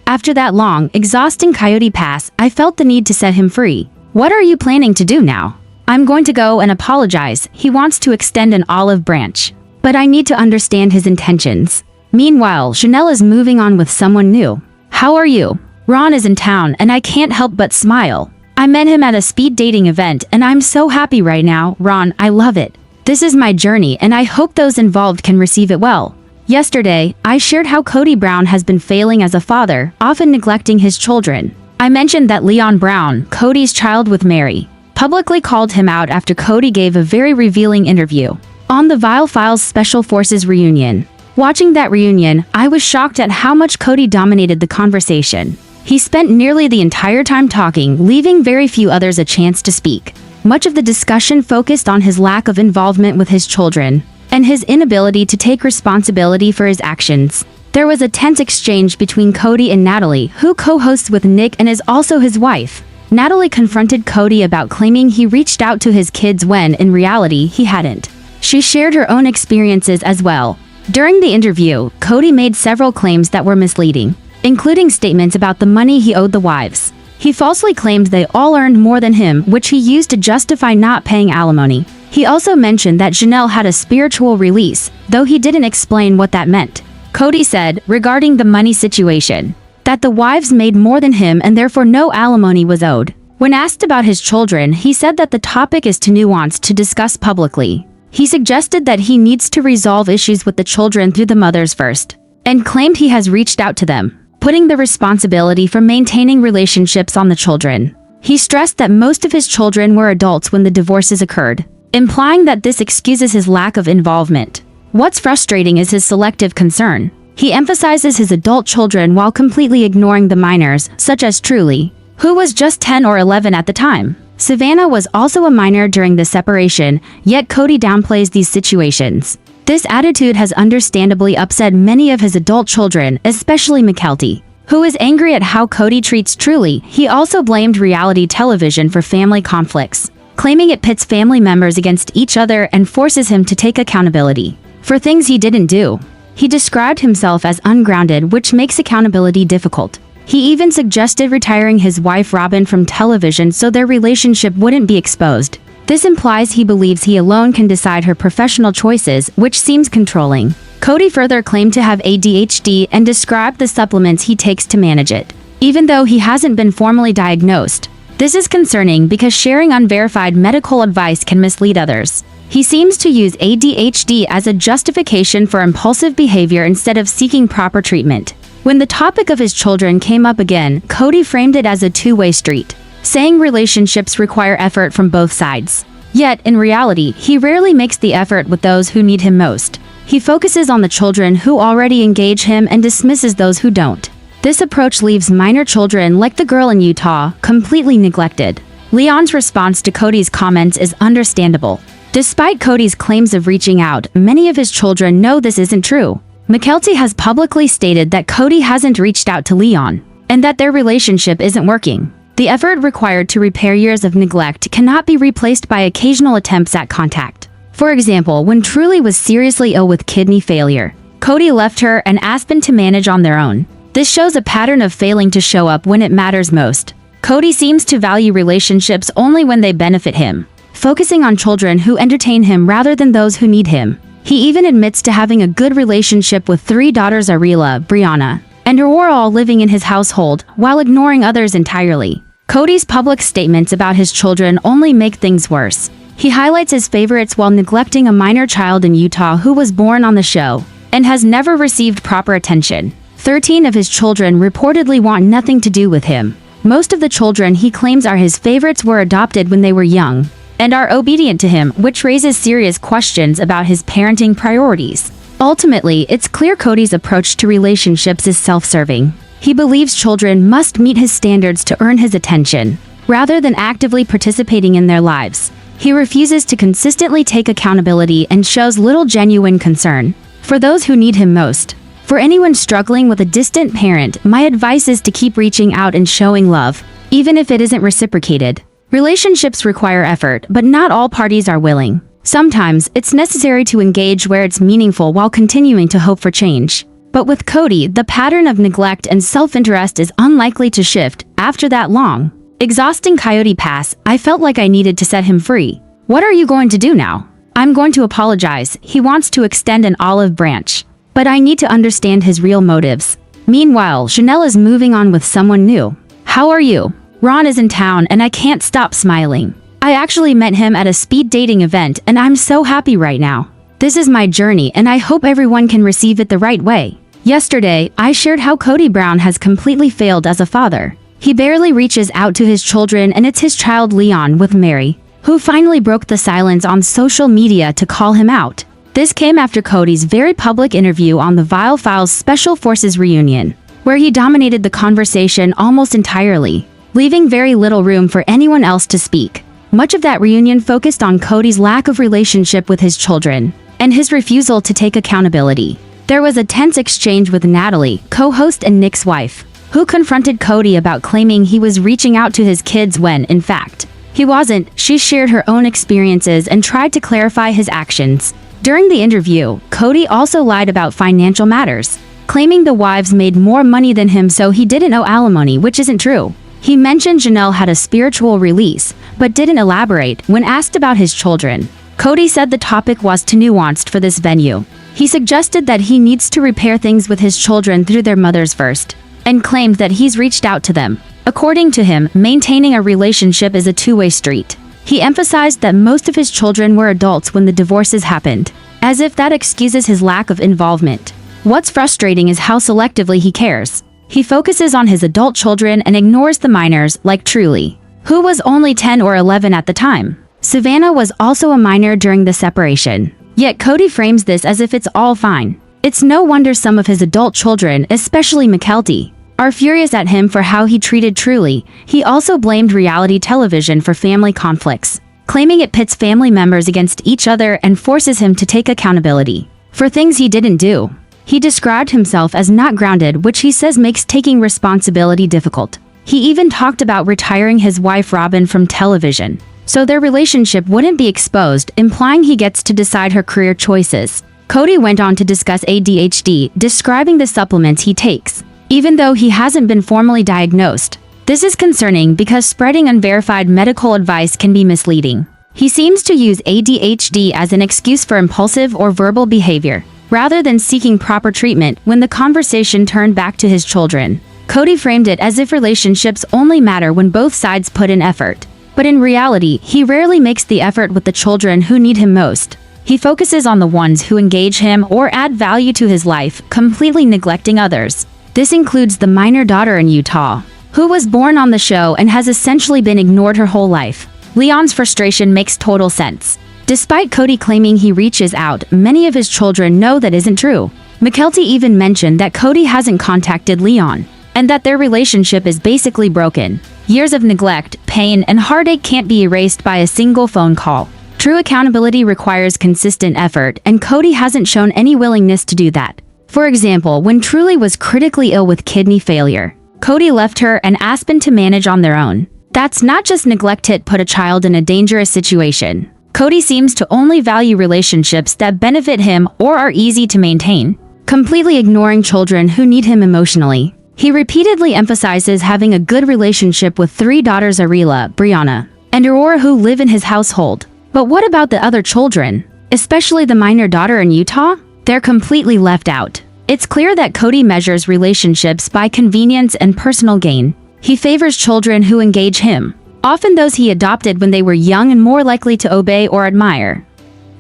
After that long, exhausting coyote pass, I felt the need to set him free. What are you planning to do now? I'm going to go and apologize. He wants to extend an olive branch. But I need to understand his intentions. Meanwhile, Chanel is moving on with someone new. How are you? Ron is in town and I can't help but smile. I met him at a speed dating event and I'm so happy right now. Ron, I love it. This is my journey and I hope those involved can receive it well. Yesterday, I shared how Kody Brown has been failing as a father, often neglecting his children. I mentioned that Leon Brown, Kody's child with Mary, publicly called him out after Kody gave a very revealing interview on the Vile Files Special Forces reunion. Watching that reunion, I was shocked at how much Kody dominated the conversation. He spent nearly the entire time talking, leaving very few others a chance to speak. Much of the discussion focused on his lack of involvement with his children and his inability to take responsibility for his actions. There was a tense exchange between Kody and Natalie, who co-hosts with Nick and is also his wife. Natalie confronted Kody about claiming he reached out to his kids when, in reality, he hadn't. She shared her own experiences as well. During the interview, Kody made several claims that were misleading, including statements about the money he owed the wives. He falsely claimed they all earned more than him, which he used to justify not paying alimony. He also mentioned that Janelle had a spiritual release, though he didn't explain what that meant. Kody said, regarding the money situation, that the wives made more than him and therefore no alimony was owed. When asked about his children, he said that the topic is too nuanced to discuss publicly. He suggested that he needs to resolve issues with the children through the mothers first, and claimed he has reached out to them, putting the responsibility for maintaining relationships on the children. He stressed that most of his children were adults when the divorces occurred, implying that this excuses his lack of involvement. What's frustrating is his selective concern. He emphasizes his adult children while completely ignoring the minors, such as Truly, who was just 10 or 11 at the time. Savannah was also a minor during the separation, yet Kody downplays these situations. This attitude has understandably upset many of his adult children, especially Mykelti, who is angry at how Kody treats Truly. He also blamed reality television for family conflicts, claiming it pits family members against each other and forces him to take accountability for things he didn't do. He described himself as ungrounded, which makes accountability difficult. He even suggested retiring his wife Robin from television so their relationship wouldn't be exposed. This implies he believes he alone can decide her professional choices, which seems controlling. Kody further claimed to have ADHD and described the supplements he takes to manage it, even though he hasn't been formally diagnosed. This is concerning because sharing unverified medical advice can mislead others. He seems to use ADHD as a justification for impulsive behavior instead of seeking proper treatment. When the topic of his children came up again, Kody framed it as a two-way street, saying relationships require effort from both sides. Yet, in reality, he rarely makes the effort with those who need him most. He focuses on the children who already engage him and dismisses those who don't. This approach leaves minor children like the girl in Utah completely neglected. Leon's response to Kody's comments is understandable. Despite Kody's claims of reaching out, many of his children know this isn't true. Mykelti has publicly stated that Kody hasn't reached out to Leon, and that their relationship isn't working. The effort required to repair years of neglect cannot be replaced by occasional attempts at contact. For example, when Truly was seriously ill with kidney failure, Kody left her and Aspen to manage on their own. This shows a pattern of failing to show up when it matters most. Kody seems to value relationships only when they benefit him, focusing on children who entertain him rather than those who need him. He even admits to having a good relationship with 3 daughters, Ariela, Brianna, and Aurora, all living in his household, while ignoring others entirely. Kody's public statements about his children only make things worse. He highlights his favorites while neglecting a minor child in Utah who was born on the show and has never received proper attention. 13 of his children reportedly want nothing to do with him. Most of the children he claims are his favorites were adopted when they were young and are obedient to him, which raises serious questions about his parenting priorities. Ultimately, it's clear Kody's approach to relationships is self-serving. He believes children must meet his standards to earn his attention, rather than actively participating in their lives. He refuses to consistently take accountability and shows little genuine concern for those who need him most. For anyone struggling with a distant parent, my advice is to keep reaching out and showing love, even if it isn't reciprocated. Relationships require effort, but not all parties are willing. Sometimes, it's necessary to engage where it's meaningful while continuing to hope for change. But with Kody, the pattern of neglect and self-interest is unlikely to shift after that long, exhausting Coyote Pass. I felt like I needed to set him free. What are you going to do now? I'm going to apologize. He wants to extend an olive branch. But I need to understand his real motives. Meanwhile, Chanel is moving on with someone new. How are you? Ron is in town and I can't stop smiling. I actually met him at a speed dating event and I'm so happy right now. This is my journey and I hope everyone can receive it the right way. Yesterday, I shared how Kody Brown has completely failed as a father. He barely reaches out to his children and it's his child Leon with Mary, who finally broke the silence on social media to call him out. This came after Kody's very public interview on the Vile Files Special Forces reunion, where he dominated the conversation almost entirely, leaving very little room for anyone else to speak. Much of that reunion focused on Kody's lack of relationship with his children, and his refusal to take accountability. There was a tense exchange with Natalie, co-host and Nick's wife, who confronted Kody about claiming he was reaching out to his kids when, in fact, he wasn't. She shared her own experiences and tried to clarify his actions. During the interview, Kody also lied about financial matters, claiming the wives made more money than him so he didn't owe alimony, which isn't true. He mentioned Janelle had a spiritual release, but didn't elaborate when asked about his children. Kody said the topic was too nuanced for this venue. He suggested that he needs to repair things with his children through their mothers first, and claimed that he's reached out to them. According to him, maintaining a relationship is a two-way street. He emphasized that most of his children were adults when the divorces happened, as if that excuses his lack of involvement. What's frustrating is how selectively he cares. He focuses on his adult children and ignores the minors, like Truly, who was only 10 or 11 at the time. Savannah was also a minor during the separation. Yet Kody frames this as if it's all fine. It's no wonder some of his adult children, especially Mykelti, are furious at him for how he treated Truly. He also blamed reality television for family conflicts, claiming it pits family members against each other and forces him to take accountability for things he didn't do. He described himself as not grounded, which he says makes taking responsibility difficult. He even talked about retiring his wife Robin from television, so their relationship wouldn't be exposed, implying he gets to decide her career choices. Kody went on to discuss ADHD, describing the supplements he takes, even though he hasn't been formally diagnosed. This is concerning because spreading unverified medical advice can be misleading. He seems to use ADHD as an excuse for impulsive or verbal behavior, rather than seeking proper treatment. When the conversation turned back to his children, Kody framed it as if relationships only matter when both sides put in effort. But in reality, he rarely makes the effort with the children who need him most. He focuses on the ones who engage him or add value to his life, completely neglecting others. This includes the minor daughter in Utah, who was born on the show and has essentially been ignored her whole life. Leon's frustration makes total sense. Despite Kody claiming he reaches out, many of his children know that isn't true. Mykelti even mentioned that Kody hasn't contacted Leon, and that their relationship is basically broken. Years of neglect, pain, and heartache can't be erased by a single phone call. True accountability requires consistent effort, and Kody hasn't shown any willingness to do that. For example, when Truly was critically ill with kidney failure, Kody left her and Aspen to manage on their own. That's not just neglect, it put a child in a dangerous situation. Kody seems to only value relationships that benefit him or are easy to maintain, completely ignoring children who need him emotionally. He repeatedly emphasizes having a good relationship with 3 daughters, Arila, Brianna, and Aurora, who live in his household. But what about the other children, especially the minor daughter in Utah? They're completely left out. It's clear that Kody measures relationships by convenience and personal gain. He favors children who engage him, often those he adopted when they were young and more likely to obey or admire.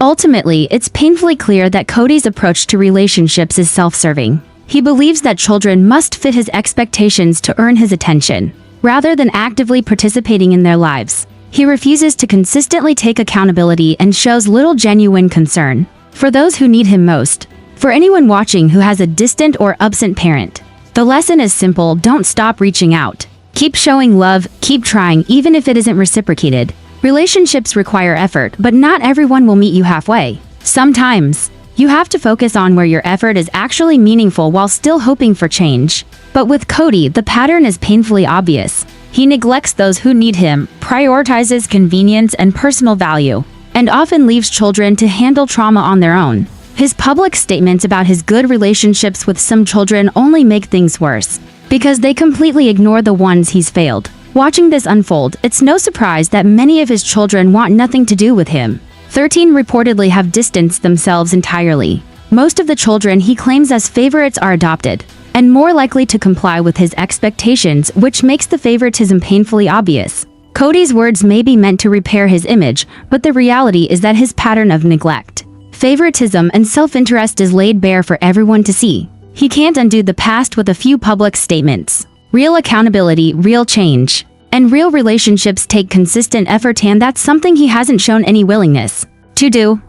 Ultimately, it's painfully clear that Kody's approach to relationships is self-serving. He believes that children must fit his expectations to earn his attention, rather than actively participating in their lives. He refuses to consistently take accountability and shows little genuine concern for those who need him most. For anyone watching who has a distant or absent parent, the lesson is simple: don't stop reaching out. Keep showing love, keep trying even if it isn't reciprocated. Relationships require effort, but not everyone will meet you halfway. Sometimes, you have to focus on where your effort is actually meaningful while still hoping for change. But with Kody, the pattern is painfully obvious. He neglects those who need him, prioritizes convenience and personal value, and often leaves children to handle trauma on their own. His public statements about his good relationships with some children only make things worse, because they completely ignore the ones he's failed. Watching this unfold, it's no surprise that many of his children want nothing to do with him. 13 reportedly have distanced themselves entirely. Most of the children he claims as favorites are adopted, and more likely to comply with his expectations, which makes the favoritism painfully obvious. Kody's words may be meant to repair his image, but the reality is that his pattern of neglect, favoritism, and self-interest is laid bare for everyone to see. He can't undo the past with a few public statements. Real accountability, real change, and real relationships take consistent effort, and that's something he hasn't shown any willingness to do.